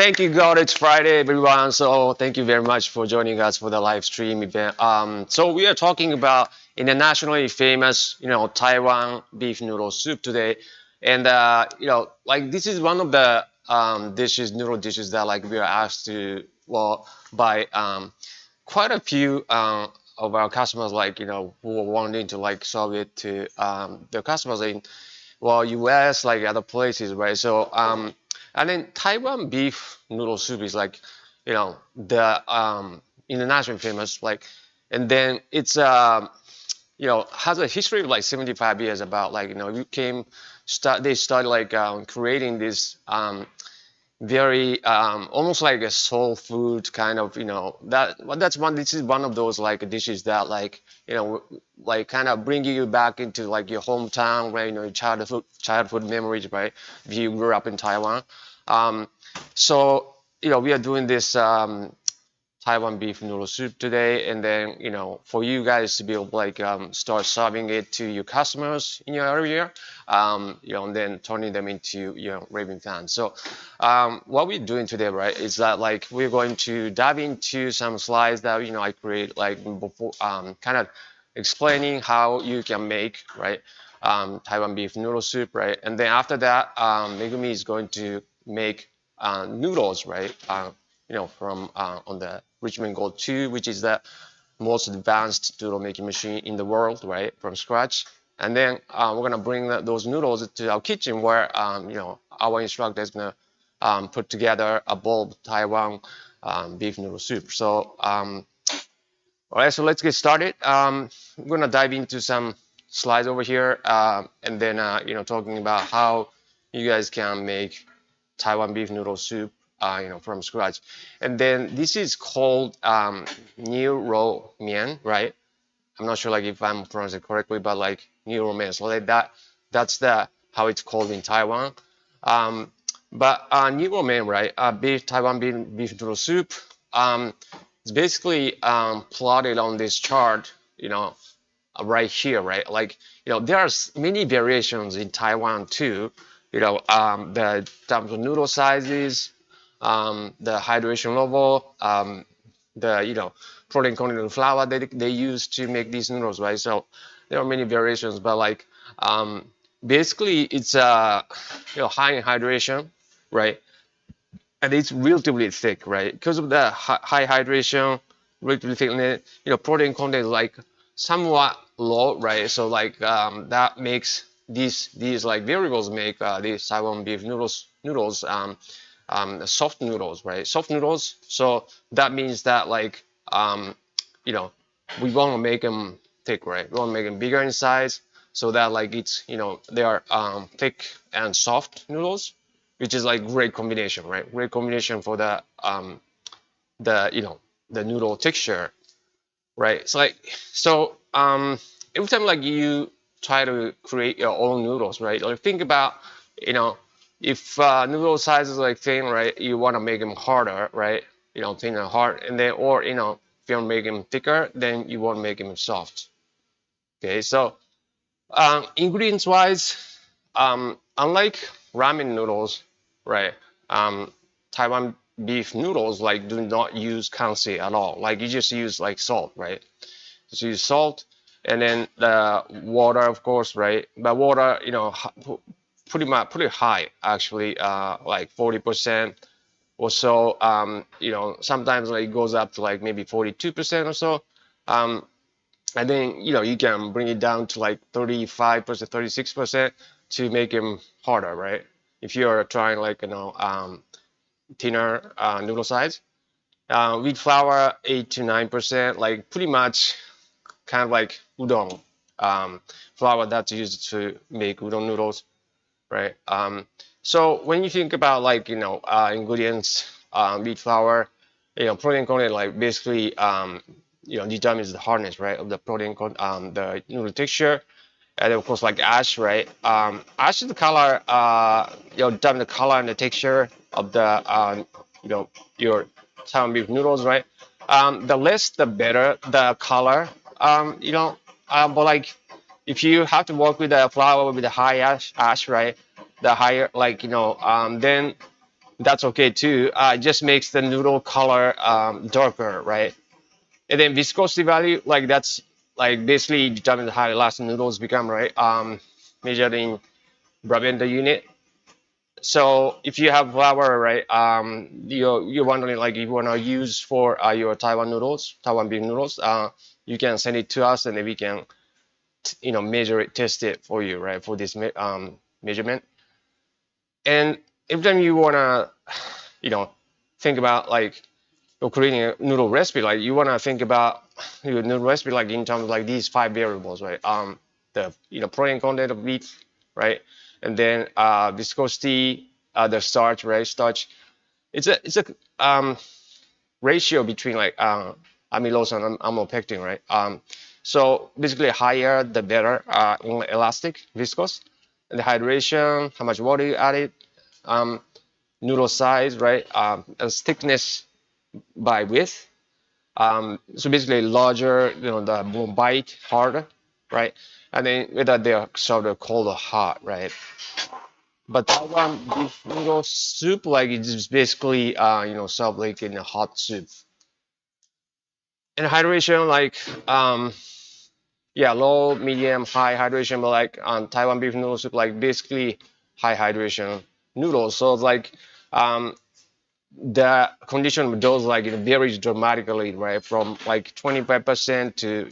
Thank you, God. It's Friday, everyone. So thank you very much for joining us for the live stream event. So we are talking about internationally famous, Taiwan beef noodle soup today, and like this is one of the noodle dishes that like we are asked to by quite a few of our customers, like who are wanting to like serve it to their customers in US, like other places, right? So, and then Taiwan beef noodle soup is like, the international famous, like, and then it's has a history of like 75 years about like they started like creating this very almost like a soul food kind of this is one of those like dishes that like like kind of bring you back into like your hometown, right? Your childhood memories, right? If you grew up in Taiwan. So we are doing this Taiwan beef noodle soup today, and then for you guys to be able to like start serving it to your customers in your area, and then turning them into raving fans. So what we're doing today, right, is that like we're going to dive into some slides that I create like before, kind of explaining how you can make right Taiwan beef noodle soup, right, and then after that, Megumi is going to make noodles, right. From on the Richmen Gold 2, which is the most advanced noodle making machine in the world, right, from scratch. And then we're gonna bring those noodles to our kitchen, where our instructor is gonna put together a bowl of Taiwan beef noodle soup. So, all right, so let's get started. We're gonna dive into some slides over here, and then talking about how you guys can make Taiwan beef noodle soup from scratch. And then this is called New Mian, right? I'm not sure like if I'm pronouncing it correctly, but like New Mian. So like that's the how it's called in Taiwan. But New Mian, right? Taiwan beef noodle soup. It's basically plotted on this chart, right here, right? Like there are many variations in Taiwan too. The types of noodle sizes, the hydration level, the protein content of flour that they use to make these noodles, right? So there are many variations, but like basically it's high in hydration, right? And it's relatively thick, right? Because of the high hydration, relatively thick, protein content is like somewhat low, right? So like that makes these like variables make these Taiwan beef noodles soft noodles, right? Soft noodles. So that means that like we want to make them thick, right? We want to make them bigger in size, so that like it's they are thick and soft noodles, which is like great combination, right? Great combination for the the noodle texture, right? It's like every time like you try to create your own noodles, right? Like think about if noodle size is like thin, right, you want to make them harder, right? Thin and hard, and then or if you want to make them thicker, then you want to make them soft. Okay, so ingredients wise, unlike ramen noodles, right? Taiwan beef noodles like do not use kansi at all. Like you just use like salt, right? Just use salt, and then the water, of course, right? But water, pretty high actually, like 40% or so. Sometimes like it goes up to like maybe 42% or so. And then you can bring it down to like 35%, 36% to make them harder, right? If you're trying like thinner noodle size. Wheat flour 8 to 9%, like pretty much kind of like udon flour that's used to make udon noodles, right? So when you think about like ingredients, wheat flour, protein content like basically determines the hardness, right, of the protein the noodle texture, and of course like ash, right? Ash is the color, determine the color and the texture of the your Taiwan beef noodles, right? The less the better the color, but like if you have to work with the flour with the high ash, right? The higher, like then that's okay too. It just makes the noodle color darker, right? And then viscosity value, like that's like basically determines how elastic noodles become, right? Measured in Brabant unit. So if you have flour, right, you're wondering like if you want to use for your Taiwan noodles, Taiwan beef noodles, you can send it to us and then we can, measure it, test it for you, right, for this measurement. And every time you wanna, think about like you're creating a noodle recipe, like you wanna think about your noodle recipe like in terms of like these 5 variables, right? The protein content of meat, right? And then viscosity, the starch, right? Starch. It's a ratio between like amylose and amylopectin, right? So basically higher the better elastic, viscous, and the hydration, how much water you added, noodle size, right? And thickness by width. So basically larger, the more bite, harder, right? And then whether they're sort of cold or hot, right? But Taiwan beef noodle soup, like it's basically, served like in a hot soup. And hydration, like, yeah, low, medium, high hydration, but like on Taiwan beef noodle soup, like basically high hydration noodles. So it's like, the condition of those like it varies dramatically, right? From like 25% to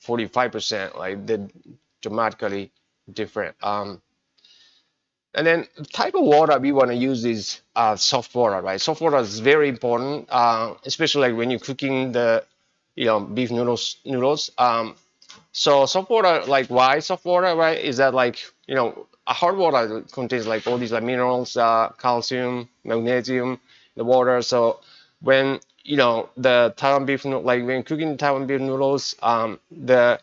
45%, like they're dramatically different. And then the type of water we want to use is soft water, right? Soft water is very important, especially like when you're cooking the beef noodles. So soft water, like why soft water, right? Is that like a hard water contains like all these like minerals, calcium, magnesium, the water. So when the Taiwan beef noodle, like when cooking Taiwan beef noodles, the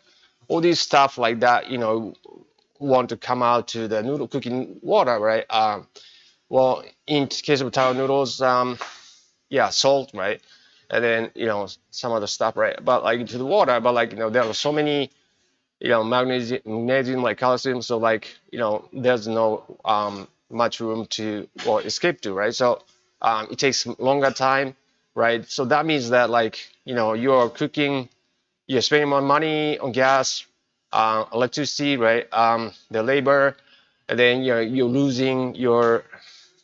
all these stuff like that, want to come out to the noodle cooking water, right? Well, in case of Taiwan noodles, yeah, salt, right? And then some other stuff, right? But like into the water, but like there are so many magnesium like calcium, so like there's no much room to escape to, right? So it takes longer time, right? So that means that like you're cooking, you're spending more money on gas, electricity, right? The labor, and then you're losing your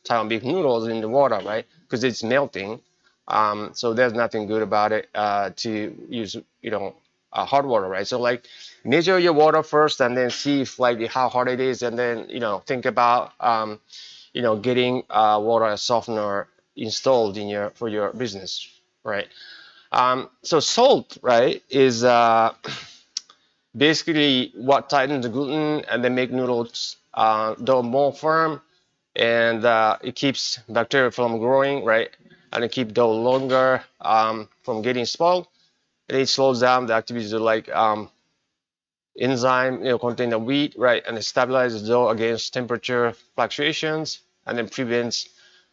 Taiwan beef noodles in the water, right? Because it's melting. So there's nothing good about it to use hot water, right? So like measure your water first and then see if like how hot it is, and then think about getting water softener installed in for your business, right? So salt, right, is basically what tightens the gluten and then make noodles dough more firm, and it keeps bacteria from growing, right? And it keeps dough longer from getting spoiled. And it slows down the activities of like enzyme, contain the wheat, right? And it stabilizes the dough against temperature fluctuations, and then prevents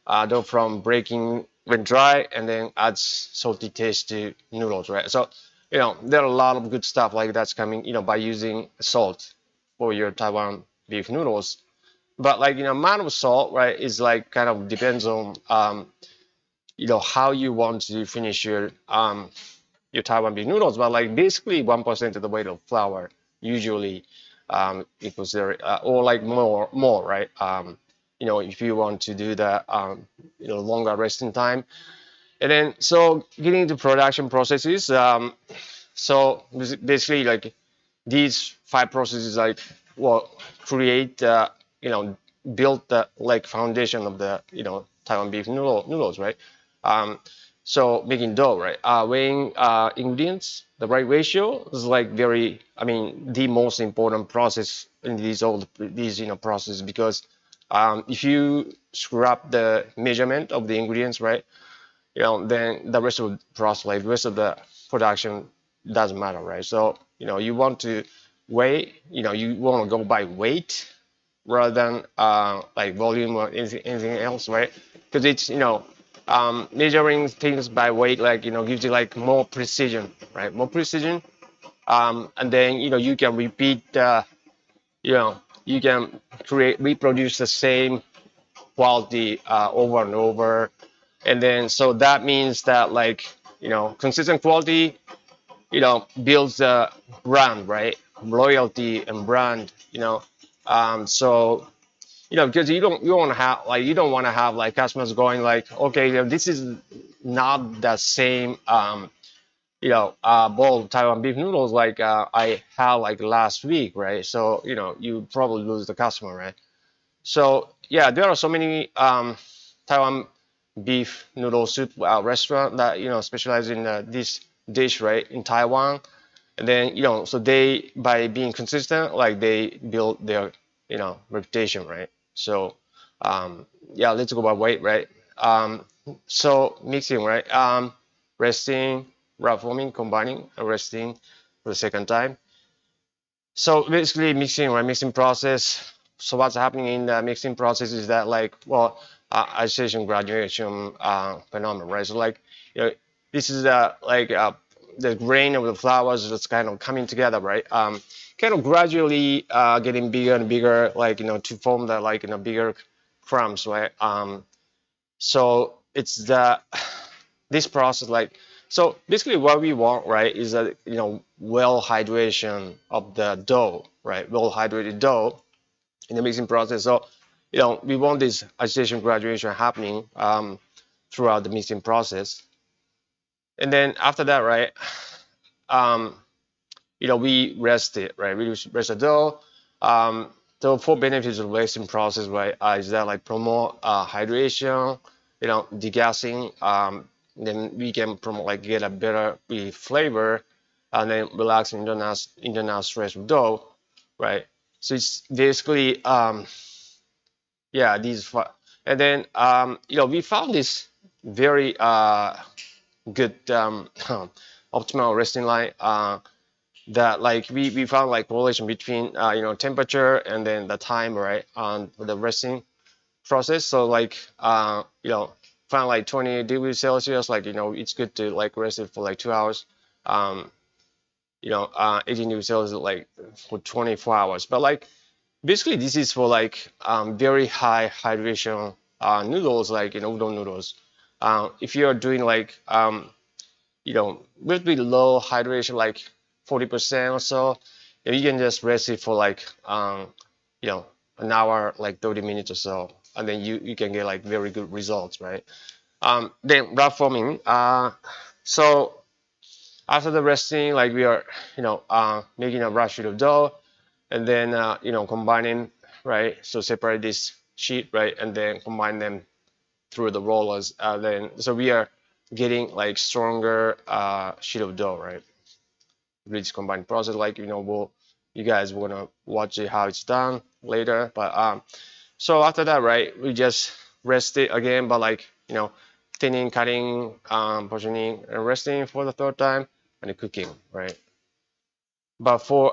dough from breaking when dry, and then adds salty taste to noodles, right? So, there are a lot of good stuff like that's coming, by using salt for your Taiwan beef noodles. But like, amount of salt, right, is like kind of depends on, how you want to finish your Taiwan beef noodles. But like basically 1% of the weight of flour usually equals there, or like more, right? If you want to do the, longer resting time. And then, so getting into production processes, so basically like these 5 processes like create build the like foundation of the Taiwan beef noodles, right? So making dough, right? Weighing ingredients, the right ratio is like the most important process in these processes, because if you screw up the measurement of the ingredients, right? Then the rest of the process, like the rest of the production doesn't matter, right? So, you want to weigh, you want to go by weight rather than like volume or anything else, right? Because it's, measuring things by weight, like, gives you like more precision, right? More precision. And then, you can repeat, you can reproduce the same quality over and over. And then so that means that like, consistent quality, builds a brand, right? Loyalty and brand, so because you don't want to have like customers going like, okay, this is not the same bowl of Taiwan beef noodles like I had like last week, right? So you probably lose the customer, right? So yeah, there are so many Taiwan beef noodle soup restaurant that specialize in this dish, right, in Taiwan. And then so they, by being consistent, like they build their reputation, right? So yeah, let's go by weight, right? So mixing, right? Resting, wrap forming, combining, and resting for the second time. So basically mixing, right? Mixing process. So what's happening in the mixing process is that like, well, isolation graduation phenomenon, right? So like, this is the grain of the flowers that's kind of coming together, right? Kind of gradually getting bigger and bigger, like to form the like bigger crumbs, right? So it's this process, like, so basically what we want, right, is that well hydration of the dough, right? Well hydrated dough in the mixing process. So we want this isolation graduation happening throughout the mixing process. And then after that, right, we rest it, right? We rest the dough. The four benefits of resting process, right, is that like promote hydration, degassing. Then we can promote like get a better flavor, and then relaxing internal stress with dough, right? So it's basically yeah, and then we found this very good optimal resting line that like we found like correlation between temperature and then the time, right, on the resting process. So like found like 20 degrees Celsius, like it's good to like rest it for like 2 hours. 18 degrees Celsius like for 24 hours. But like basically this is for like very high hydration noodles, like udon noodles. If you're doing like with low hydration, like 40% or so, you can just rest it for like an hour, like 30 minutes or so, and then you can get like very good results, right? Then wrap forming. So after the resting, like we are making a rough sheet of dough, and then combining, right? So separate this sheet, right, and then combine them through the rollers. Then so we are getting like stronger sheet of dough, right? This combined process, like you guys wanna watch it how it's done later. But so after that, right, we just rest it again, but like thinning, cutting, portioning, and resting for the third time, and then cooking, right? But for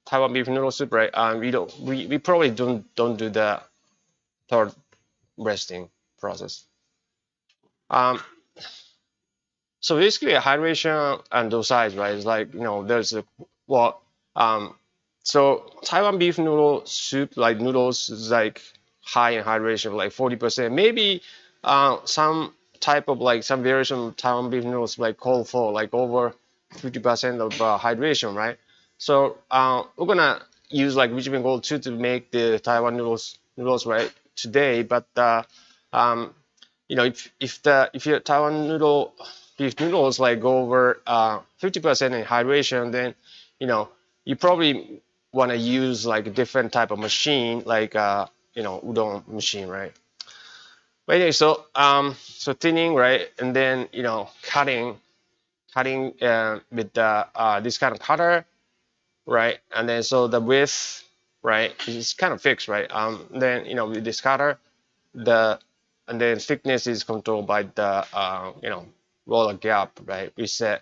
Taiwan beef noodle soup, right, we probably don't do the third resting process. So basically, a hydration and dosage, right? It's like there's a well, so Taiwan beef noodle soup, like noodles, is like high in hydration, like 40%. Maybe some type of like some variation of Taiwan beef noodles like call for like over 50% of hydration, right? So we're gonna use like Richmen Gold 2 to make the Taiwan noodles, right, today. But if your Taiwan beef noodles like go over 50% in hydration, then you probably want to use like a different type of machine, like udon machine, right? But anyway, so so thinning, right, and then cutting with this kind of cutter, right, and then so the width, right, is kind of fixed, right. Then with this cutter, and then thickness is controlled by the roller gap, right, reset.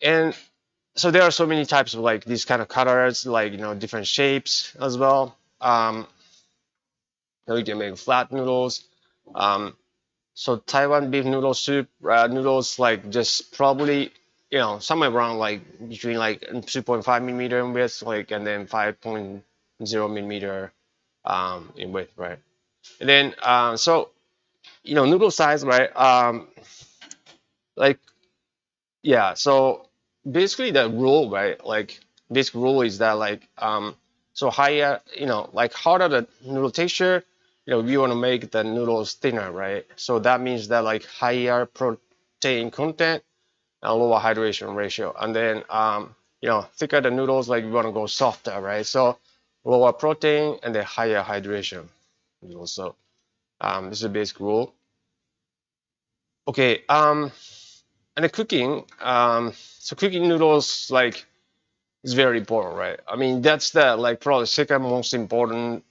And so there are so many types of like these kind of cutters, like different shapes as well. You can make flat noodles. So Taiwan beef noodle soup noodles, like just probably somewhere around like between like 2.5 millimeter in width, like, and then 5.0 millimeter in width, right? And then so noodle size, right? Like yeah, so basically the rule, right? Like basic rule is that like so higher, like harder the noodle texture, we want to make the noodles thinner, right? So that means that like higher protein content and lower hydration ratio. And then thicker the noodles, like we want to go softer, right? So lower protein and then higher hydration. So this is a basic rule. Okay, and the cooking, so cooking noodles like is very important, right? I mean, that's the like probably second most important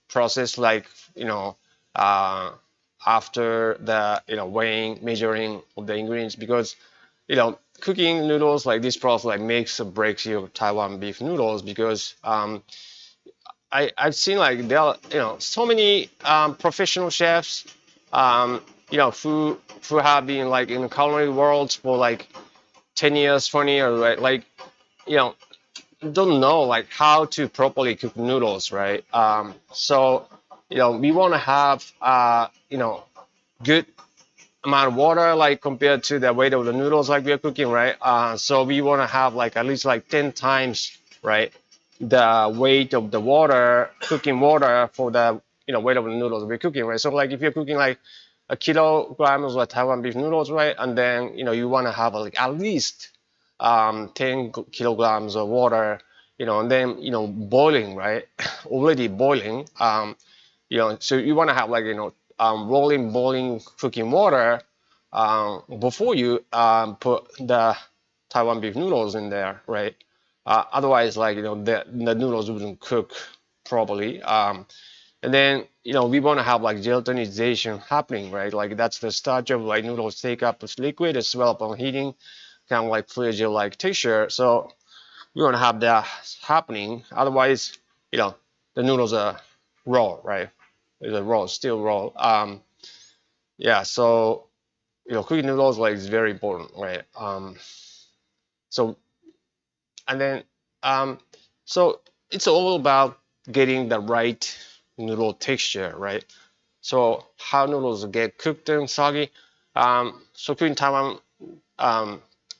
process, like uh, after the weighing, measuring of the ingredients, because cooking noodles like this process like makes or breaks your Taiwan beef noodles, because I've seen like there are so many professional chefs who have been like in the culinary world for like 10 years, 20 years, right? Like you know don't know like how to properly cook noodles, right? So we want to have good amount of water like compared to the weight of the noodles like we are cooking, right? So we want to have like at least like 10 times, right, the weight of the water, cooking water, for the weight of the noodles we're cooking, right? So like if you're cooking like a kilograms of Taiwan beef noodles, right, and then you want to have like at least 10 kilograms of water, and then boiling, right, already boiling, so you want to have like rolling boiling cooking water before you put the Taiwan beef noodles in there, right? Otherwise, like the noodles wouldn't cook properly. And then we want to have like gelatinization happening, right? Like that's the starch of like noodles take up this liquid as well upon heating, kind of like clear gel-like texture. So we want to have that happening. Otherwise, the noodles are raw, right? It's a raw, still raw. Yeah. So cooking noodles like is very important, right? So and then so it's all about getting the right noodle texture, right? So how noodles get cooked and soggy. So cooking Taiwan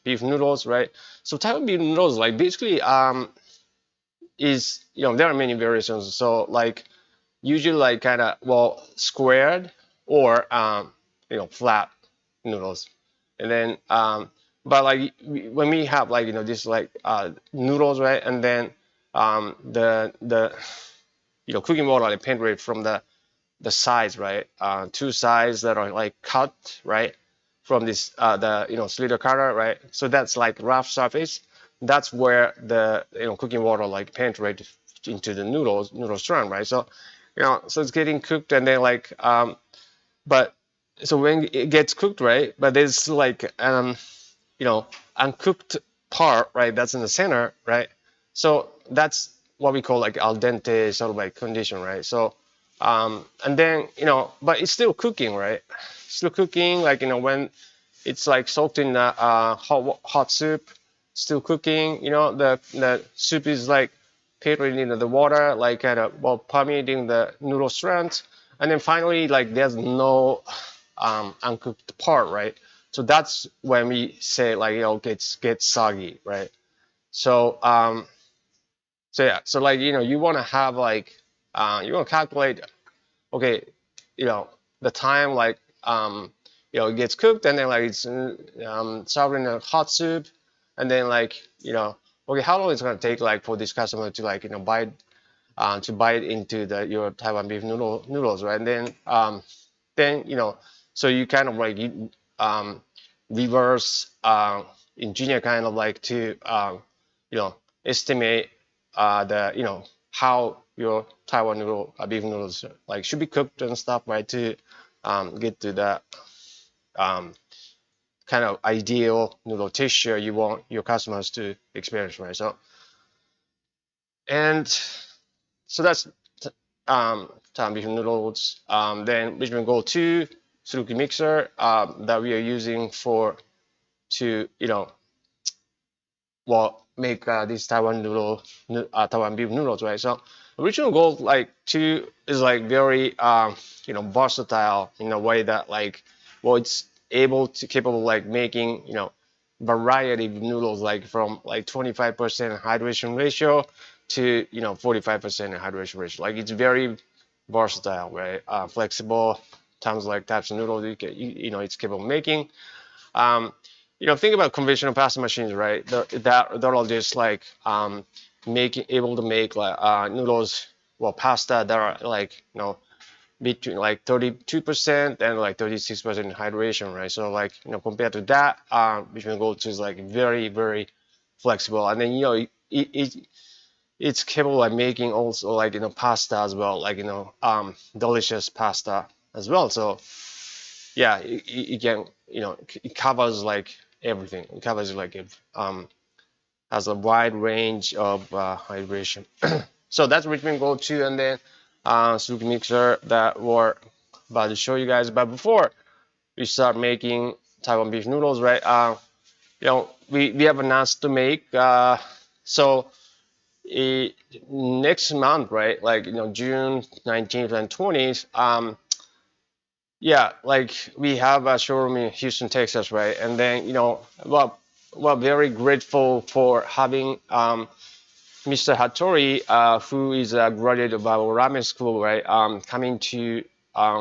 beef noodles, right? So Taiwan beef noodles, like basically is there are many variations. So like usually like kind of squared or flat noodles, and then but like when we have like this like noodles, right, and then the cooking water like penetrate from the sides, right, two sides that are like cut, right, from this the slider cutter, right, so that's like rough surface. That's where the cooking water like penetrate into the noodle strand, right? So so it's getting cooked, and then like but so when it gets cooked, right, but there's like uncooked part, right, that's in the center, right? So that's what we call like al dente sort of like condition, right? So and then but it's still cooking, right? Still cooking, like when it's like soaked in hot soup, still cooking. The soup is like penetrating into the water, like kind of permeating the noodle strands, and then finally like there's no uncooked part, right? So that's when we say like gets soggy, right? So so yeah, so like you want to have like you want to calculate, okay, the time like it gets cooked, and then like it's served in a hot soup, and then like okay, how long it's gonna take like for this customer to like bite into your Taiwan beef noodles, right? And then so you kind of like reverse engineer kind of like to estimate the how your Taiwan beef noodles like should be cooked and stuff, right, to get to the kind of ideal noodle texture you want your customers to experience, right? So and so that's Taiwan beef noodles. Then Richmen Gold 2 Silky Mixer that we are using to make this Taiwan beef noodles, right? So Richmen Gold like too is like very versatile in a way that like it's capable like making variety of noodles like from like 25% hydration ratio to 45% hydration ratio. Like it's very versatile, right? Flexible, types of noodles it's capable of making. Um, think about conventional pasta machines, right? That'll just like able to make like noodles, pasta that are like between like 32% and like 36% hydration, right? So like compared to that, Richmen Gold is like very very flexible, and then it's capable of making also like pasta as well, like delicious pasta as well. So yeah, it can it covers like everything. It covers like has a wide range of hydration. So that's Richmen Gold 2, and then Silky Mixer that we're about to show you guys. But before we start making Taiwan beef noodles, right? We have announced to make so next month, right? Like June 19th and 20th. Yeah, like we have a showroom in Houston, Texas, right? And then we're very grateful for having Mr. Hattori, who is a graduate of our ramen school, right? Coming to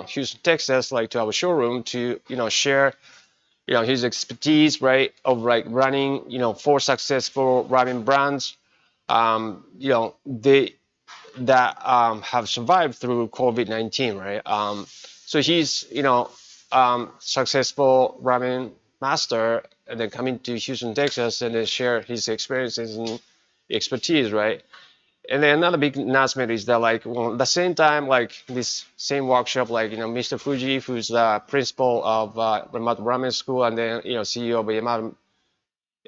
Houston, Texas, like to our showroom to share his expertise, right, of like running 4 successful ramen brands, they that have survived through COVID-19, right? So he's successful ramen master, and then coming to Houston, Texas, and then share his experiences and expertise, right? And then another big announcement is that like at the same time, like this same workshop, like Mr. Fuji, who's the principal of Yamato Ramen School, and then CEO of Yamato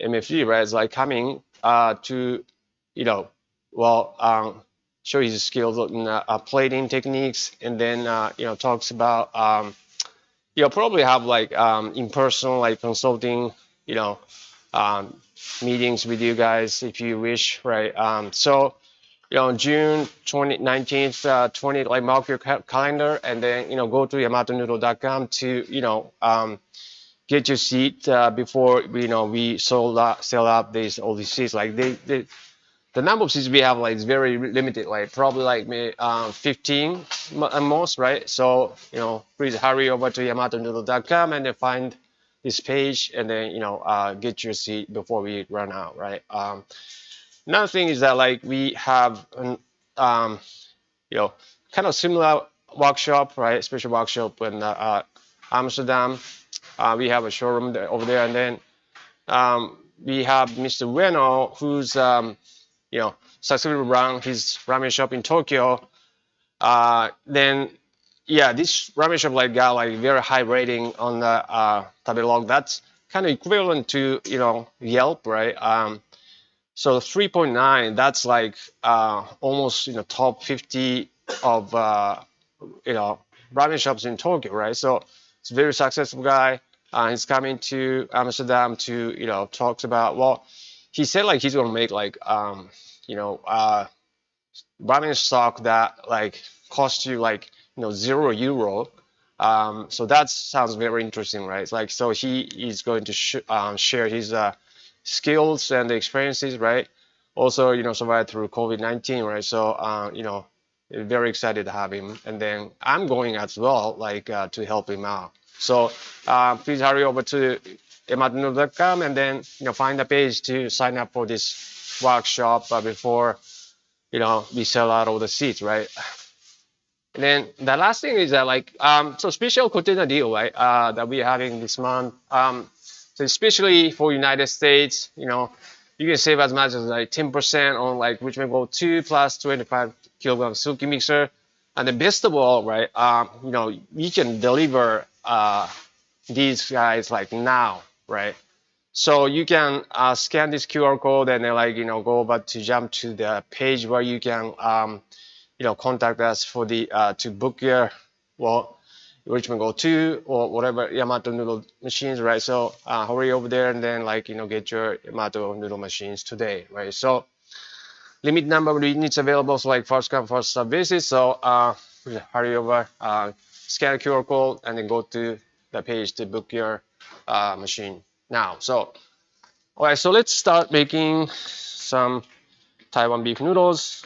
MFG, right? Is like coming to show his skills in plating techniques, and then talks about probably have like in person like consulting meetings with you guys if you wish, right? So June 19th, 20, like mark your calendar, and then go to yamatonoodle.com to get your seat before we sell out all these seats. Like the number of seats we have like is very limited, like probably like 15 at most, right? So please hurry over to yamatonoodle.com and then find this page, and then get your seat before we run out, right? Another thing is that like we have an kind of similar workshop, right? Special workshop in Amsterdam. We have a showroom over there, and then we have Mr. Ueno, who's successfully run his ramen shop in Tokyo. Then yeah, this ramen shop like got like very high rating on the Tabelog. That's kind of equivalent to Yelp, right? So 3.9, that's like almost top 50 of ramen shops in Tokyo, right? So it's a very successful guy. He's coming to Amsterdam to talks about, he said like he's gonna make like ramen stock that like cost you like €0. So that sounds very interesting, right? It's like, so he is going to share his skills and the experiences, right? Also, survived through COVID-19, right? So, very excited to have him. And then I'm going as well, like to help him out. So please hurry over to yamatonoodle.com and then find a page to sign up for this workshop before we sell out all the seats, right? And then the last thing is that like so special container deal, right? That we're having this month. So especially for United States, you can save as much as like 10% on like Richmen Gold 2 plus 25 kilogram Silky Mixer. And the best of all, right? We can deliver these guys like now, right? So you can scan this QR code and then like go over to jump to the page where you can contact us for the to book your Richmen Gold 2 or whatever Yamato noodle machines, right? So hurry over there and then like, get your Yamato noodle machines today, right? So limit number of units available, so like first come first serve basis. So hurry over, scan a QR code and then go to the page to book your machine now. So all right, so let's start making some Taiwan beef noodles.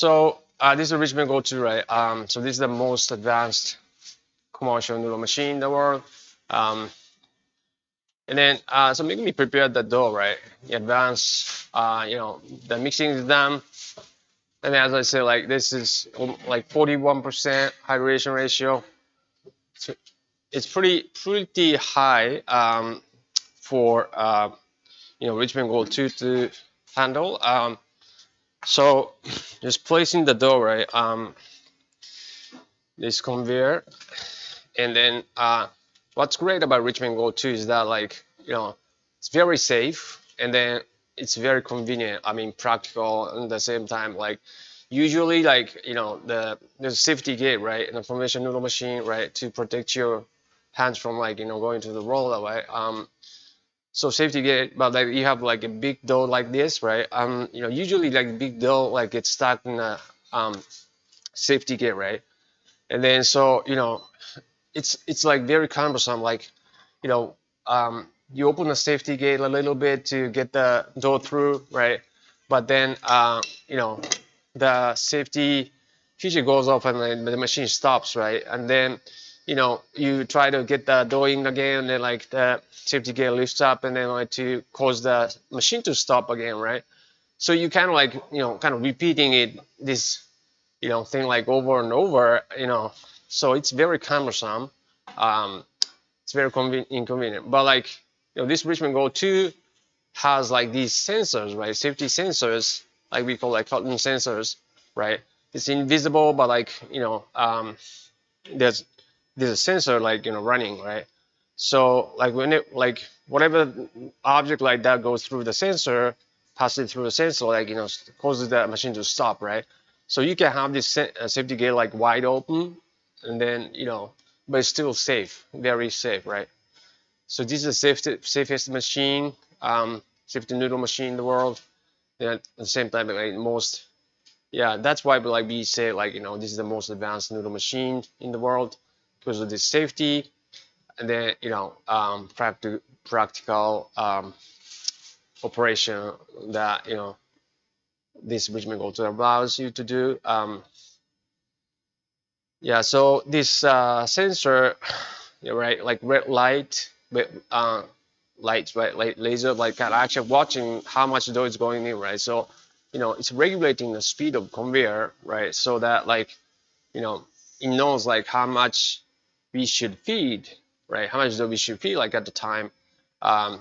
So this is Richmen Gold 2, right? So this is the most advanced commercial noodle machine in the world. And then so making me prepare the dough, right? The advancce, the mixing is done. And as I said, like this is like 41% hydration ratio. So it's pretty high for Richmen Gold 2 to handle. So just placing the dough, right? This conveyor, and then what's great about Richmen Gold 2 is that like it's very safe, and then it's very convenient. I mean practical at the same time. Like usually like there's a safety gate, right, in a conventional noodle machine, right, to protect your hands from like going to the roller, right? So safety gate, but like you have like a big dough like this, right? Usually like big dough like gets stuck in a safety gate, right? And then so it's like very cumbersome. Like you open the safety gate a little bit to get the dough through, right? But then the safety feature goes off and then the machine stops, right? And then you try to get the dough in again, and then like the safety gate lifts up, and then like to cause the machine to stop again, right? So you kind of like kind of repeating this thing like over and over, so it's very cumbersome. It's very inconvenient. But like this Richmen Gold 2 has like these sensors, right? Safety sensors, like we call like cotton sensors, right? It's invisible, but like there's a sensor like running, right? So like when it like whatever object like that goes through the sensor, passes through the sensor, like causes the machine to stop, right? So you can have this safety gate like wide open, and then but it's still safe, very safe, right? So this is the safest machine, safety noodle machine in the world. And at the same time, like most, yeah, that's why we say like this is the most advanced noodle machine in the world because of this safety, and then practical operation that this Richmen Gold allows you to do. Yeah, so this sensor, right, like red light, lights, right, like laser, like kind of actually watching how much dough is going in, right? So it's regulating the speed of conveyor, right? So that like it knows like how much we should feed, right? How much dough we should feed like at the time.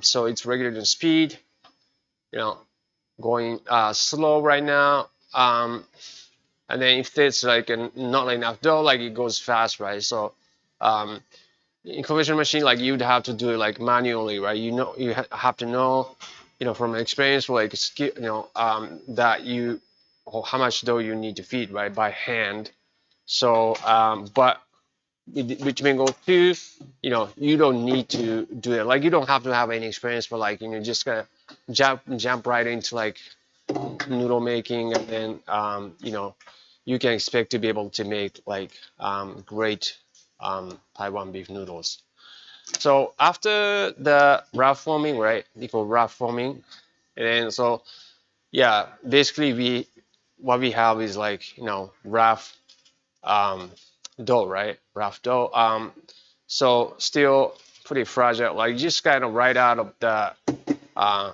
So it's regulating speed, going slow right now. And then if there's like not enough dough, like it goes fast, right? So in conventional machine, like you'd have to do it like manually, right? You have to know, from experience, like that or how much dough you need to feed, right, by hand. So but with Richmen Gold 2, you don't need to do it. Like you don't have to have any experience, but like just gonna jump right into like noodle making, and then you can expect to be able to make like great Taiwan beef noodles. So after the rough forming, right, we call rough forming, and then so yeah, basically what we have is like rough dough, right, rough dough. So still pretty fragile, like just kind of right out of the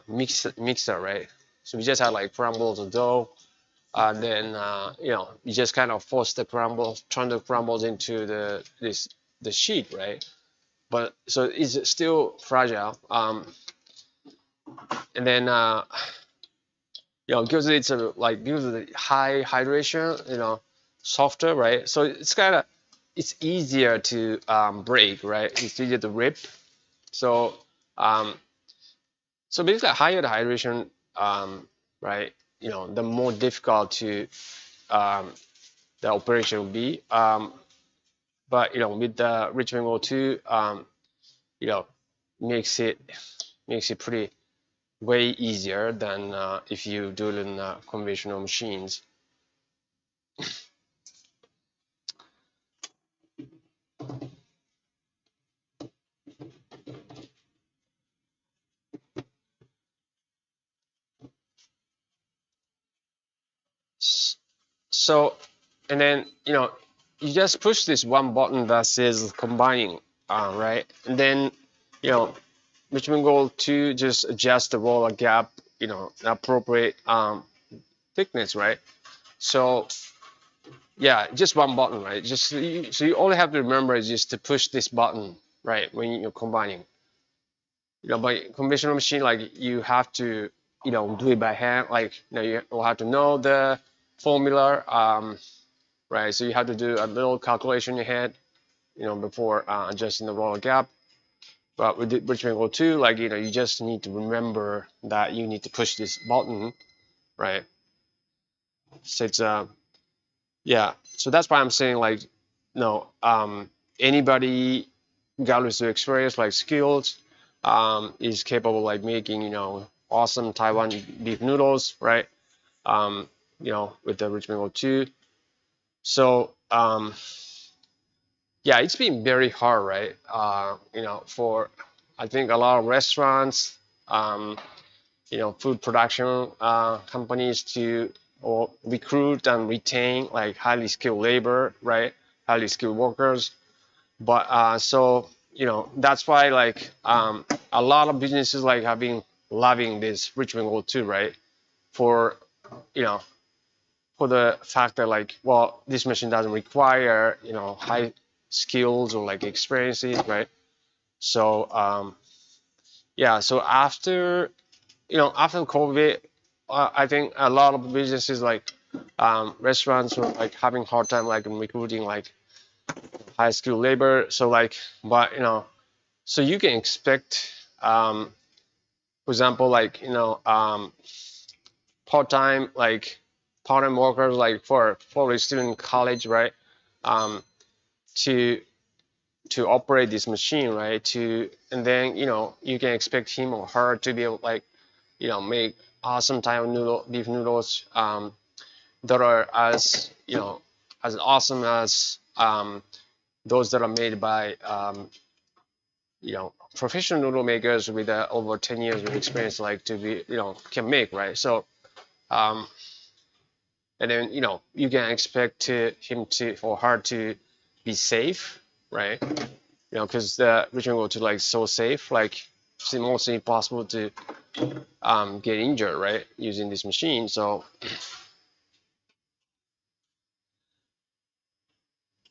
mixer, right? So we just had like crumbles of dough, and then you just kind of force the crumbles, turn the crumbles into the sheet, right? But so it's still fragile, and then because it's because of the high hydration, softer, right? So it's easier to break, right? It's easier to rip. So So basically, higher the hydration, right? The more difficult to the operation will be. But with the Richmen Gold 2, you know, makes it pretty way easier than if you do it in conventional machines. So, and then you just push this one button that says combining, right? And then Richmen Gold 2 just adjust the roller gap, appropriate thickness, right? So yeah, just one button, right? Just so you only have to remember is just to push this button, right, when you're combining. By conventional machine, like you have to do it by hand, like you have to know the formula, right? So you have to do a little calculation in your head, before adjusting the roller gap. But with the Richmen Gold 2, like you just need to remember that you need to push this button, right? So it's yeah. So that's why I'm saying, like, no, anybody, regardless of experience, like skills, is capable like making awesome Taiwan beef noodles, right? With the Richmen Gold 2. So yeah, it's been very hard, right? For I think a lot of restaurants, food production companies to or recruit and retain like highly skilled labor, right? Highly skilled workers. But so that's why like a lot of businesses like have been loving this Richmen Gold 2, right? For for the fact that like, well, this machine doesn't require high skills or like experiences, right? So yeah, so after after COVID, I think a lot of businesses like restaurants were like having a hard time like recruiting like high skilled labor. So like, but so you can expect, for example, like part-time like part-time workers like for probably student in college, right? Um, to operate this machine, right? And then you can expect him or her to be able like make awesome Taiwan beef noodles that are as as awesome as those that are made by professional noodle makers with over 10 years of experience, like to be can make, right? So and then you can expect him to or her to be safe, right? Because the Richmen Gold 2 like so safe, like it's almost impossible to get injured, right, using this machine. So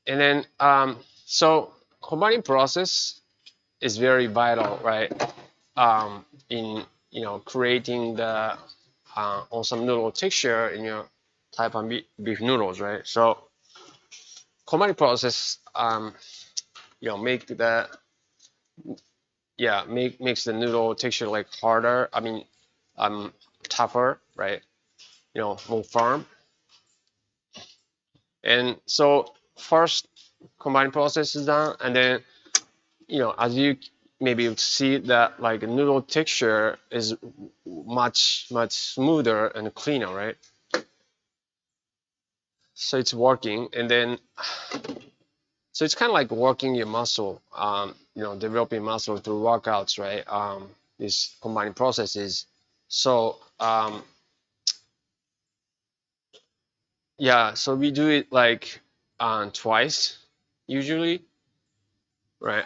and then so combining process is very vital, right? In creating the awesome noodle texture in your Taiwan beef noodles, right? So combining process make the makes the noodle texture like harder. I mean tougher, right? More firm. And so first combining process is done, and then as you maybe see that like noodle texture is much smoother and cleaner, right? So it's working, and then so it's kind of like working your muscle, developing muscle through workouts, right? These combining processes. So yeah, so we do it like twice usually, right?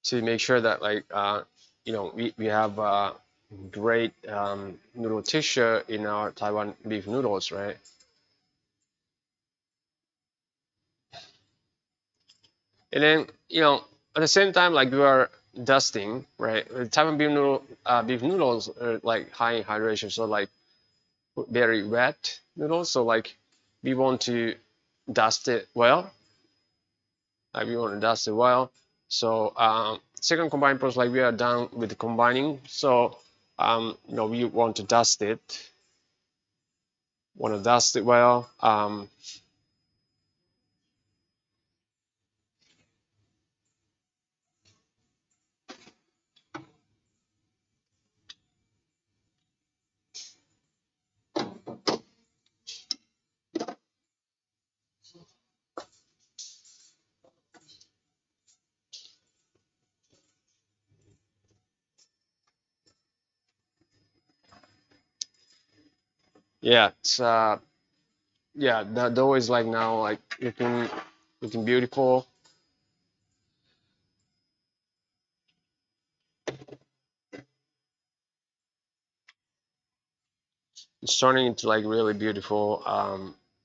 To make sure that like we have great noodle texture in our Taiwan beef noodles, right? And then at the same time, like we are dusting, right? Taiwan beef noodles are like high in hydration, so like very wet noodles. So like we want to dust it well. Like we want to dust it well. So second combining process, like we are done with the combining. So we want to dust it. Want to dust it well. Yeah, it's yeah, the dough is like now like looking beautiful. It's turning into like really beautiful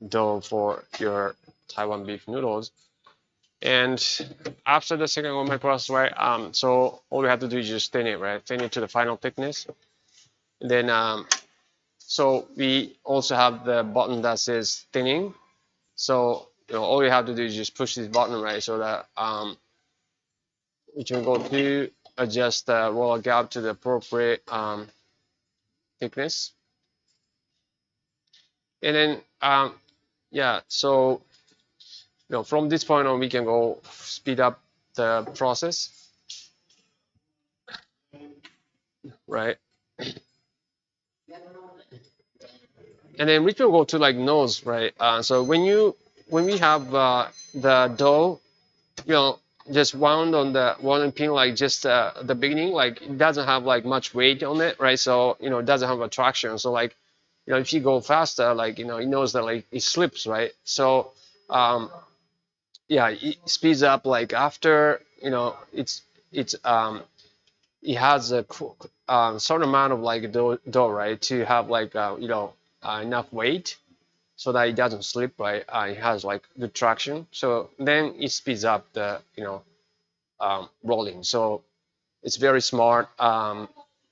dough for your Taiwan beef noodles. And after the second combine process, right? So all we have to do is just thin it, right? Thin it to the final thickness. And then so we also have the button that says thinning. So all we have to do is just push this button, right? So that we can go to adjust the roller gap to the appropriate thickness. And then yeah, so from this point on we can go speed up the process, right? And then we can go to like nose, right? So when we have the dough, you know, just wound on the one pin, like just the beginning, like it doesn't have like much weight on it, right? So it doesn't have a traction. So like if you go faster, like it knows that like it slips, right? So yeah, it speeds up like after it has a certain amount of like dough, right, to have like enough weight so that it doesn't slip, right? It has like good traction, so then it speeds up the rolling. So it's very smart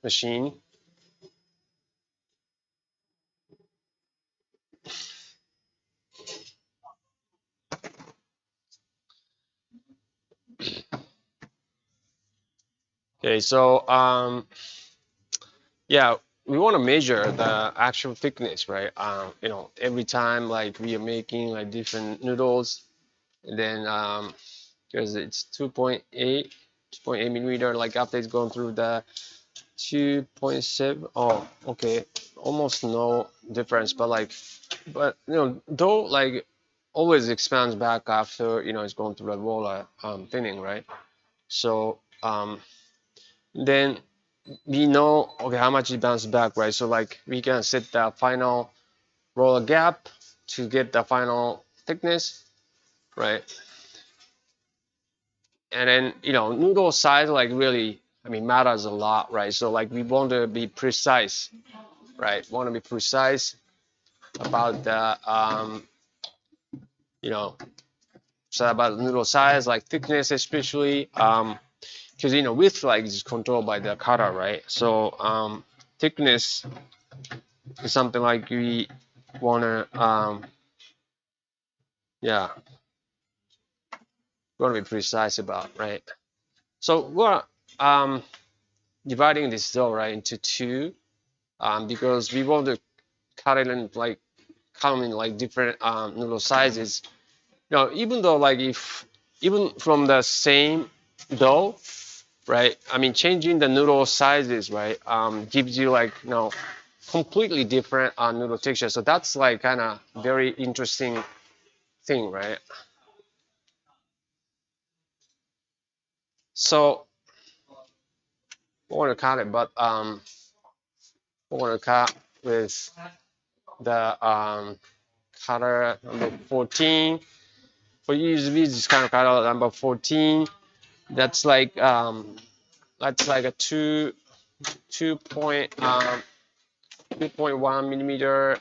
machine. Okay, so yeah, we want to measure the actual thickness, right? Every time like we are making like different noodles, and then because it's 2.8 millimeter, like after it's going through the 2.7. Oh, okay, almost no difference, but though like always expands back after it's going through the roller thinning, right? So then we know, okay, how much it bounces back, right? So like we can set the final roller gap to get the final thickness, right? And then noodle size like really, I mean, matters a lot, right? So like we want to be precise, right? Want to be precise about the you know so about the noodle size, like thickness especially, because width like is controlled by the cutter, right? So thickness is something like we want to yeah, want to be precise about, right? So we're dividing this dough, right, into two, because we want to cut it in like come in like different noodle sizes. Even though like if even from the same dough, right? I mean, changing the noodle sizes, right, gives you like completely different noodle texture. So that's like kind of very interesting thing, right? So we want to cut it, but we want to cut with the cutter number 14. For usually this kind of cutter number 14. That's like a 2.1 millimeter,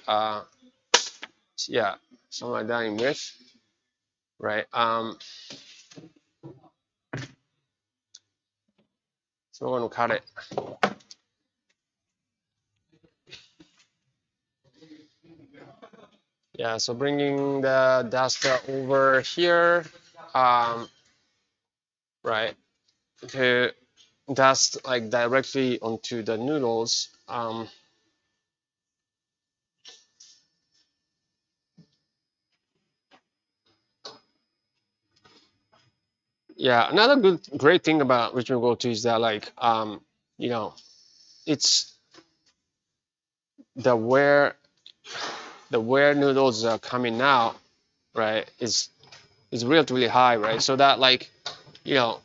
yeah, something like that in width, right? So we're going to cut it. Yeah, so bringing the duster over here, right? to dust like directly onto the noodles. Yeah, another great thing about Richmen Gold 2 is that like you know, it's the where noodles are coming out, right, is relatively high, right? So that like, you know,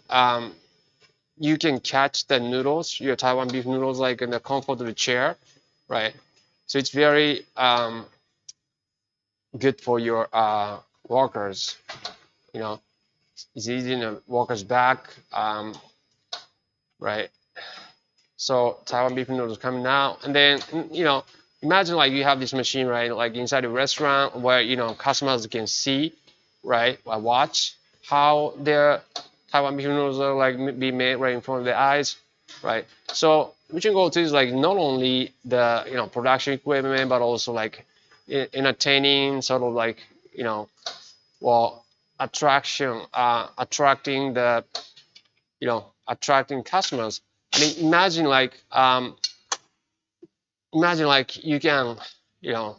you can catch the noodles, your Taiwan beef noodles, like in the comfort of the chair, right? So it's very good for your workers, you know. It's easy in a worker's back, right? So Taiwan beef noodles coming out, and then you know, imagine like you have this machine, right, like inside a restaurant where you know customers can see, right, or watch how their Taiwan beef noodles are like be made right in front of their eyes, right? So Richmen Gold 2 is like not only the you know production equipment, but also like entertaining, sort of like you know, well, attracting the you know attracting customers. I mean, imagine like you can you know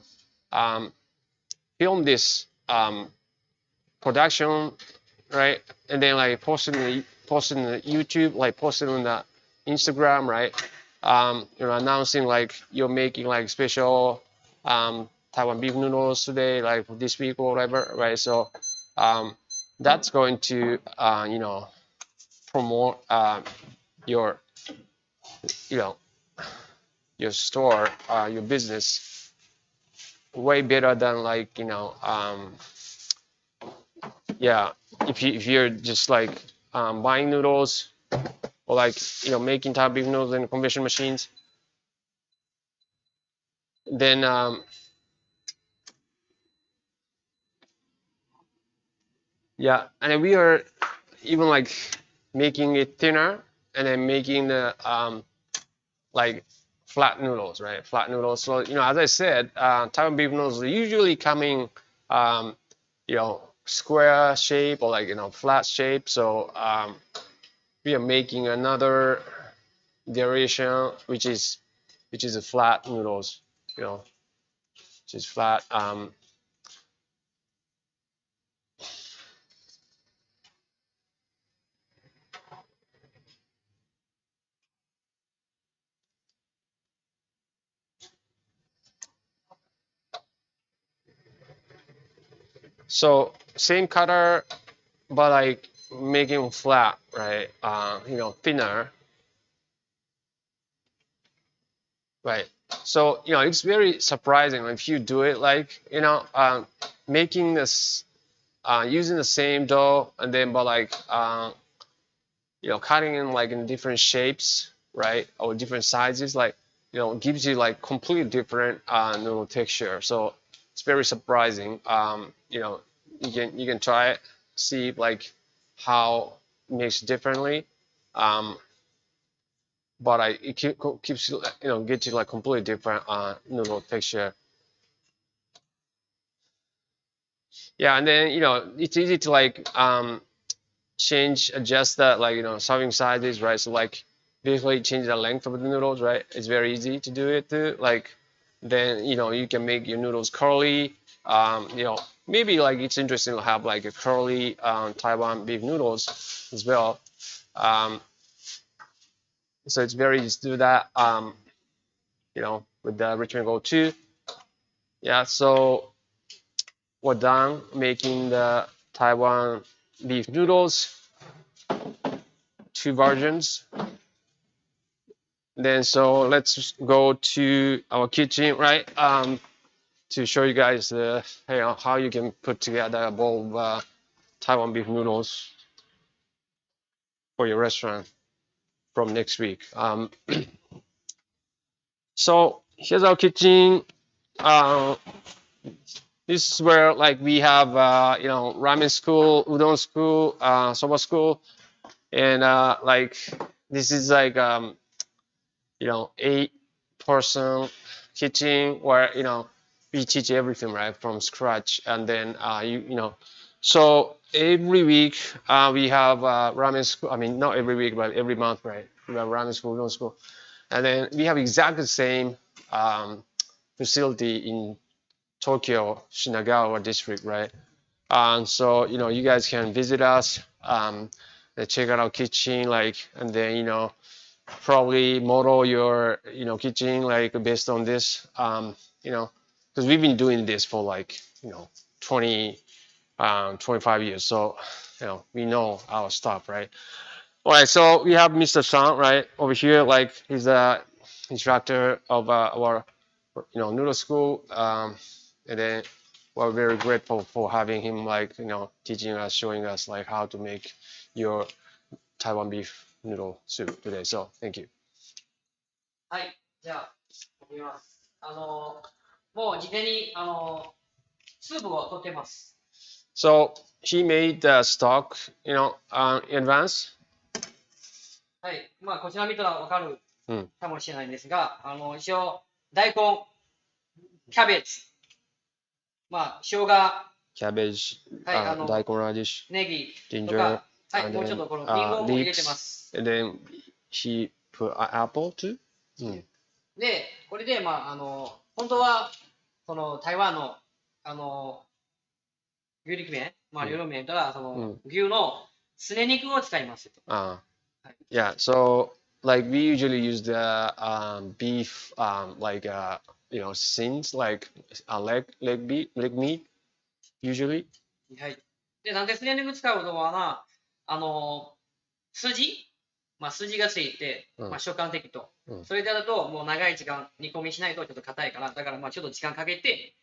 film this production, right, and then like post it in the YouTube, like post it on the Instagram, right, you know, announcing like you're making like special Taiwan beef noodles today, like this week or whatever, right? So that's going to you know promote your you know your store, your business way better than like you know yeah, if you're just like buying noodles or like you know making Thai beef noodles in convention machines, then yeah, and then we are even like making it thinner and then making the like flat noodles, right? Flat noodles. So you know, as I said, Taiwan beef noodles are usually coming, you know, square shape or like you know flat shape. So we are making another variation, which is a flat noodles, you know, which is flat. So same cutter, but like making flat, right? You know, thinner, right? So you know, it's very surprising if you do it like you know, making this, using the same dough and then but like you know, cutting in like in different shapes, right, or different sizes, like you know, gives you like completely different noodle texture. So it's very surprising. You know, you can try it, see like how it makes differently. But it keeps you know get you like completely different noodle texture. Yeah, and then you know it's easy to like change adjust the like you know serving sizes, right? So like basically change the length of the noodles, right? It's very easy to do it too. Like then you know you can make your noodles curly. You know, maybe like it's interesting to have like a curly Taiwan beef noodles as well. Um, so it's very easy to do that. You know, with the Richmen Gold 2. Yeah, so we're done making the Taiwan beef noodles, 2 versions. Then so let's go to our kitchen, right? To show you guys you know, how you can put together a bowl of Taiwan beef noodles for your restaurant from next week. So here's our kitchen. Uh, this is where like we have you know ramen school, udon school, soba school, and like this is like you know 8-person kitchen where you know we teach everything right from scratch, and then you know so every week we have ramen school. I mean, not every week, but every month, right? We have ramen school, noodle school, and then we have exactly the same facility in Tokyo, Shinagawa district, right? So you guys can visit us, check out our kitchen, like, and then probably model your kitchen like based on this, because we've been doing this for like 20 25 years, so we know our stuff, right? All right, so we have Mr. San right over here, like he's a instructor of our noodle school, and then we're very grateful for having him, like teaching us, showing us like how to make your Taiwan beef noodle soup today. So thank you. はい、じゃあ、送ります。もう事前に、スープを取ってます。So he made the stock, in advance. はい、まあ、こちら見たらわかるかもしれないんですが、一応、大根、キャベツ、まあ、生姜、cabbage, はい、大根 radish, ネギと ginger, か、はい、 and もうちょっ then とこのリンゴも入れてま leeks, す。 and then he put an apple too. で、これで、まあ、本当は、その台湾の、牛肉麺、まあ、料理麺からその、牛のすね肉を使います。Yeah, so like we usually use the beef, like sins, like leg meat usually. はい。で、なんでスネ肉使うのはな、筋、まあ、筋がついて、まあ、食感的と。それでやると、もう長い時間煮込みしないとちょっと硬いから、だからまあちょっと時間かけて、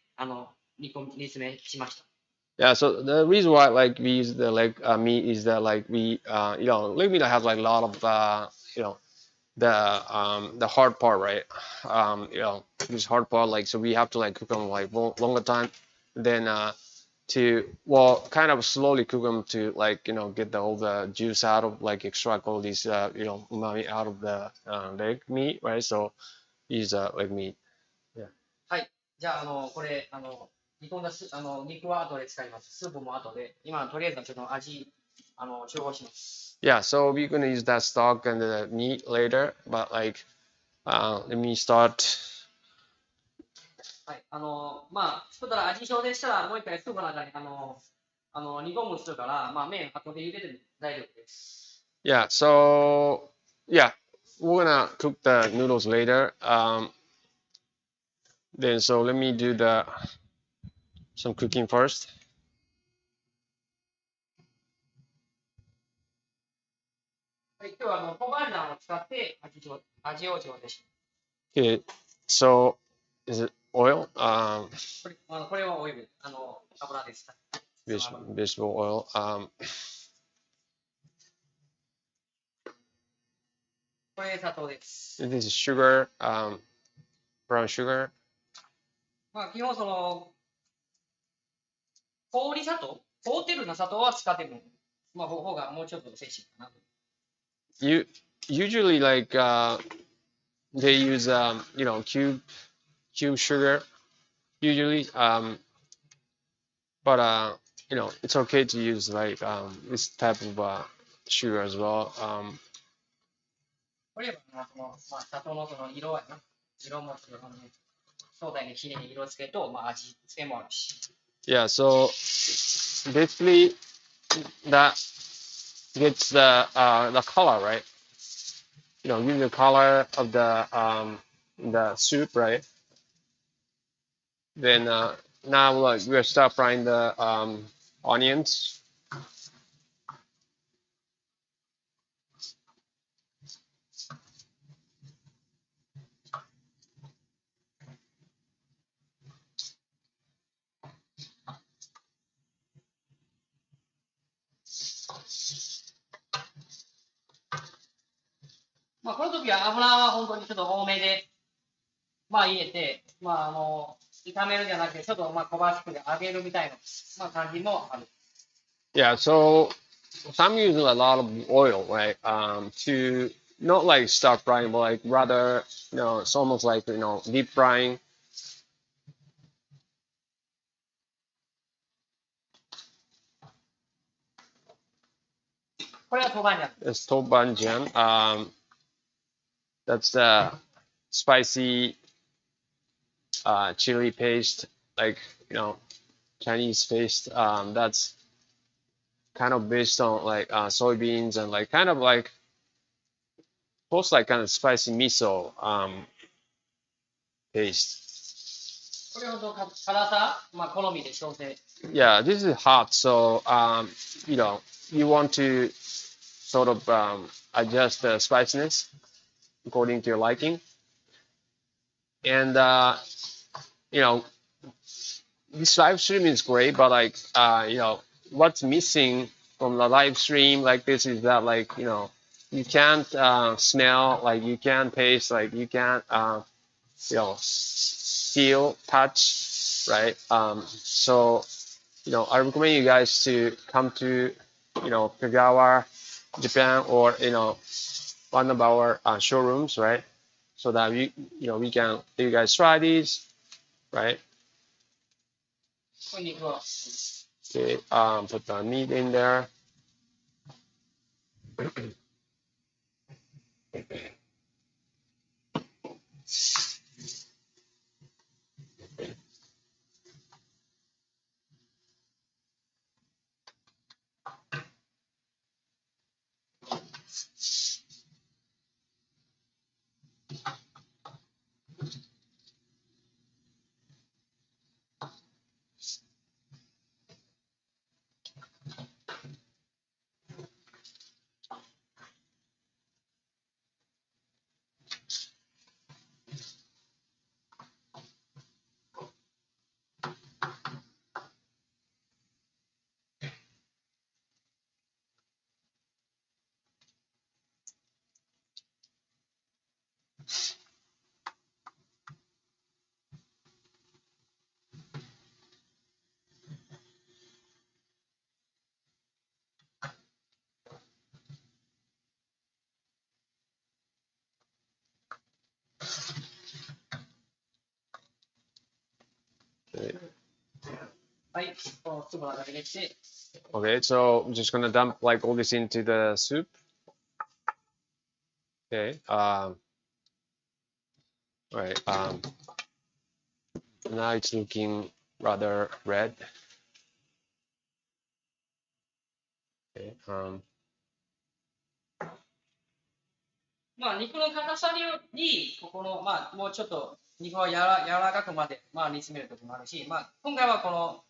煮詰めしました。Yeah, so the reason why like we use the leg meat is that like we leg meat has like a lot of the hard part, right? This hard part, like, so we have to like cook them like longer time than to kind of slowly cook them to like get all the juice out of, like extract all these umami out of the leg meat, right? So use leg meat. Yeah. はい。じゃあこれ煮込んだ肉は後で使います。スープも後で。今とりあえずちょっと味調合します。Yeah, so we're gonna use that stock and the meat later, but like let me start. はい、まあ、作ったら味表でしたら、もう一回スープの中に、煮込むするから、まあ、麺後で入れても大丈夫です。Yeah, so yeah, we're gonna cook the noodles later. Then so let me do some cooking first. はい、今日は豆板醤を使って味を調整します。Okay, so is it oil? これはオイル、油です。Vegetable oil. これ砂糖です。This is sugar, brown sugar. まあ、基本氷砂糖、凍ってるな砂糖は使っても、まあ、方がもうちょっと正式かな。Usually like they use cube sugar usually, but it's okay to use like this type of sugar as well. これはまあ、砂糖の色はな、色も相対にきれいに色付けと、まあ、味付けもあるし。Yeah, so basically that gets the color, right? Give the color of the soup, right? Then now like we'll start frying the onions. まあ、この時は油は本当にちょっと多めで、まあ入れて、まあ炒めるんじゃなくて、ちょっとまあ香ばしく揚げるみたいな、まあ、感じもある。Yeah, so I'm using a lot of oil, right? To not like stir frying, but like rather, it's almost like deep frying. これは豆板醤。 It's tobanjian. That's the spicy chili paste, like Chinese paste. That's kind of based on like soybeans and like kind of like most like kind of spicy miso paste. これほど辛さ、好みで調整。 Yeah, this is hot, so you want to sort of adjust the spiciness according to your liking. And this live stream is great, but like what's missing from the live stream like this is that like you can't smell, like you can't taste, like you can't feel, touch, right? So I recommend you guys to come to Kagawa, Japan, or one of our showrooms, right? So that we can you guys try these, right? これ肉は。 Okay, put the meat in there. Okay. はい、この粒の中に入れて、 Okay, so I'm just gonna dump like all this into the soup. Okay. Right. Now it's looking rather red. Okay. 肉の硬さにより、ここの、もうちょっと肉が柔らかくまで、煮詰める時もあるし、今回はこの、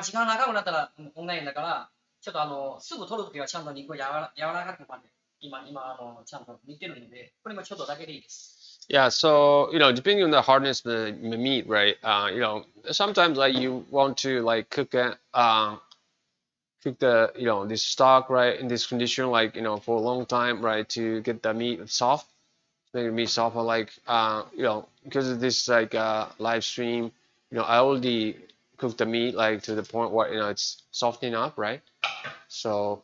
時間長くなったらオンラインだから、ちょっとすぐ取るときはちゃんと肉を柔らかくまで、今ちゃんと煮てるので、これもちょっとだけでいいです。Yeah, so depending on the hardness of the meat, right? Sometimes like you want to like cook it, cook the this stock, right, in this condition, like for a long time, right, to get the meat soft, make the meat soft. But like because of this like live stream, I already cooked the meat like to the point where it's soft enough, right? So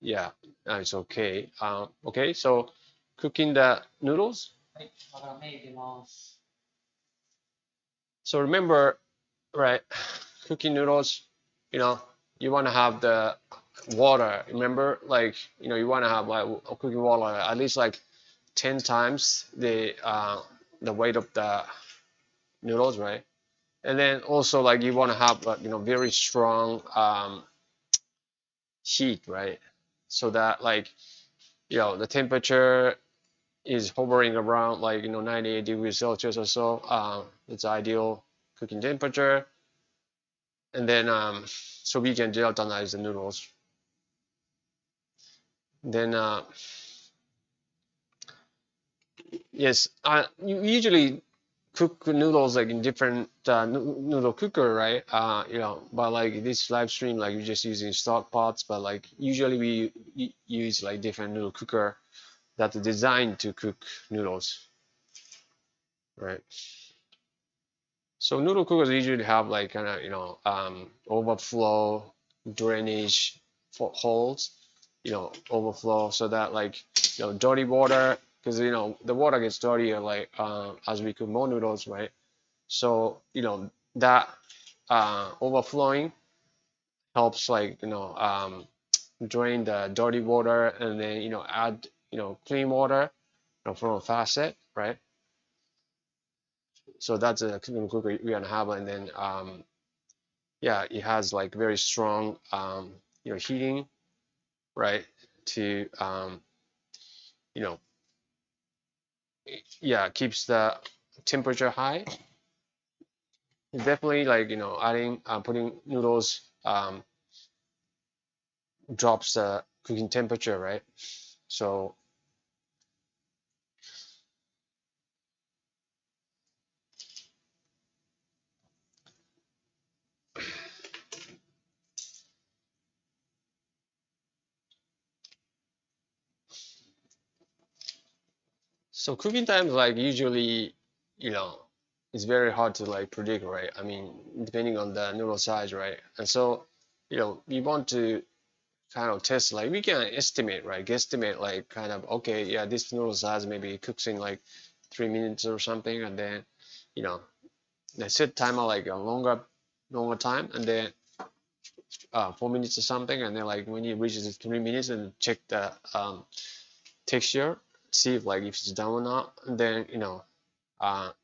yeah, it's okay. Okay, so cooking the noodles. はい、だから麺入れます。 So remember, right, cooking noodles, you want to have the water. Remember, like, you want to have like cooking water at least like 10 times the weight of the noodles, right? And then also like you want to have like, very strong heat, right? So that like, the temperature is hovering around like 98 degrees Celsius or so. It's ideal cooking temperature. And then so we can gelatinize the noodles. Then yes, you usually cook noodles like in different noodle cooker, right? But like this live stream, like we're just using stock pots, but like usually we use like different noodle cooker that are designed to cook noodles, right? So noodle cookers usually have like kind of overflow, drainage holes, overflow, so that like dirty water, because the water gets dirtier like as we cook more noodles, right? So that overflowing helps like drain the dirty water and then add clean water from a faucet, right? So that's a cooker we're gonna have, and then yeah, it has like very strong heating, right? To you know yeah, keeps the temperature high. It's definitely like adding putting noodles drops the cooking temperature, right? So cooking times like usually it's very hard to like predict, right? I mean, depending on the noodle size, right? And so we want to kind of test, like we can estimate, right? Guesstimate, like kind of, okay, yeah, this noodle size maybe cooks in like 3 minutes or something, and then you know they set timer like a longer time, and then 4 minutes or something, and then like when it reaches 3 minutes, and check the texture, see if like if it's done or not, and then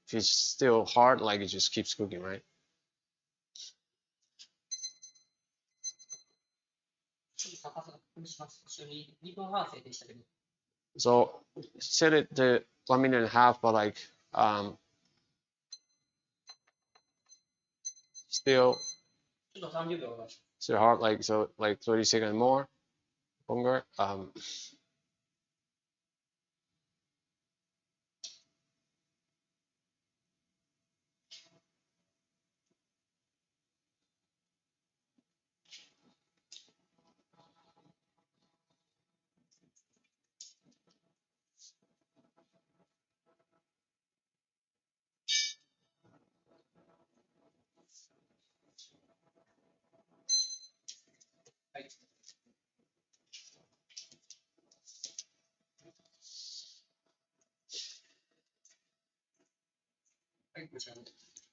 if it's still hard, like it just keeps cooking, right? So set it to 1.5 minutes, but like still hard, like so like 30 seconds more longer.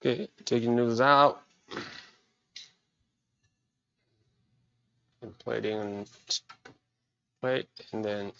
Okay, taking noodles out and plating on plate, and then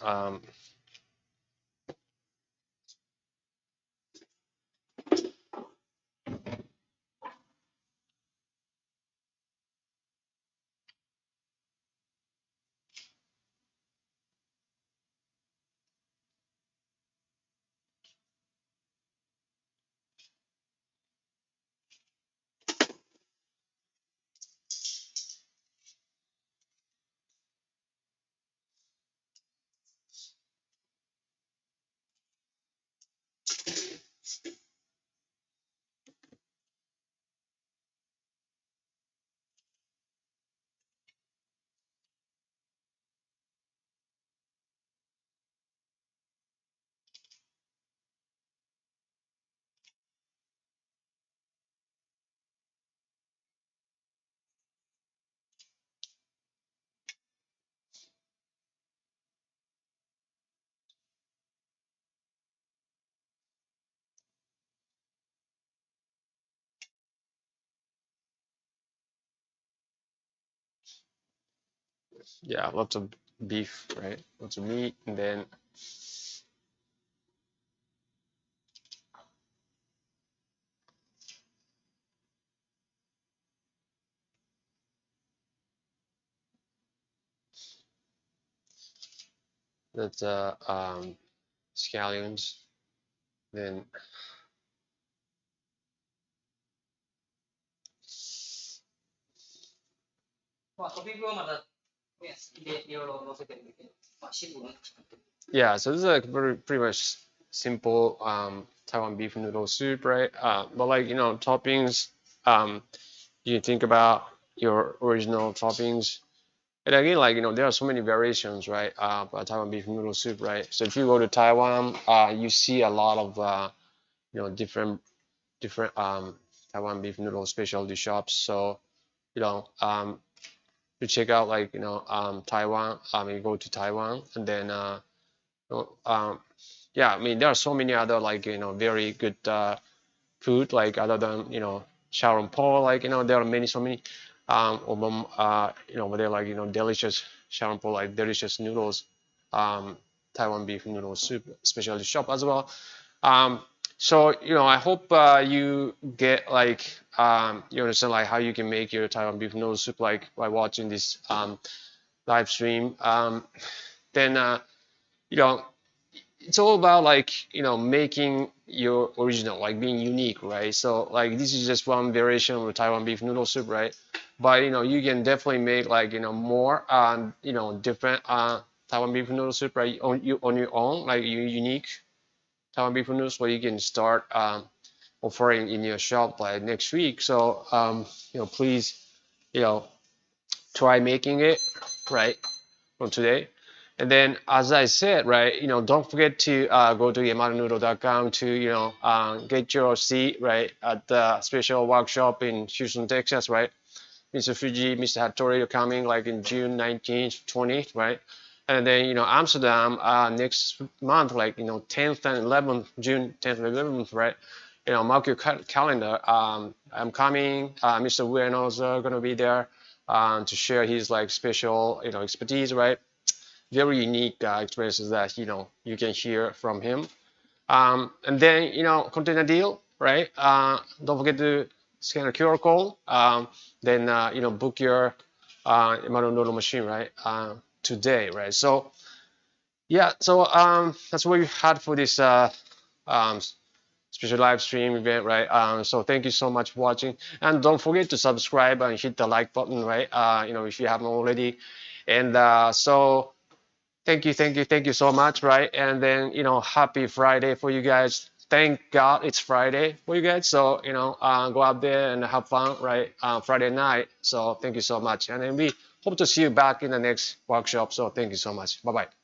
yeah, lots of beef, right? Lots of meat, and then that's scallions, then yeah, so this is like pretty much simple Taiwan beef noodle soup, right? But like toppings, you think about your original toppings. And again, like there are so many variations, right? For Taiwan beef noodle soup, right? So if you go to Taiwan, you see a lot of different Taiwan beef noodle specialty shops. So you check out like Taiwan. You go to Taiwan, and then yeah, I mean there are so many other like very good food, like other than xiaolongbao, like there are so many of them over there, like delicious sharing like delicious noodles, Taiwan beef noodle soup specialty shop as well. So I hope you get like you understand like how you can make your Taiwan beef noodle soup like by watching this live stream. Then it's all about like making your original, like being unique, right? So like this is just one variation of Taiwan beef noodle soup, right? But you can definitely make like more different Taiwan beef noodle soup, right, on your own, like your unique Taiwan beef noodles, where you can start offering in your shop like next week. So please try making it right from today. And then, as I said, right, don't forget to go to yamatanoodle.com to get your seat, right, at the special workshop in Houston, Texas, right. Mr. Fuji, Mr. Hattori are coming like in June 19th, 20th, right. And then Amsterdam next month, like 10th and 11th, June 10th and 11th, right. Mark your calendar. I'm coming. Mr. Ueno is gonna be there to share his like special expertise, right. Very unique experiences that you can hear from him. And then container deal, right? Don't forget to scan a QR code. Then book your noodle machine, right? Today, right? So yeah, so that's what we had for this special live stream event, right? So thank you so much for watching, and don't forget to subscribe and hit the like button, right? If you haven't already. And so thank you so much, right? And then happy Friday for you guys. Thank God it's Friday for you guys. So go out there and have fun, right? Friday night. So thank you so much, and then we hope to see you back in the next workshop. So thank you so much. Bye bye.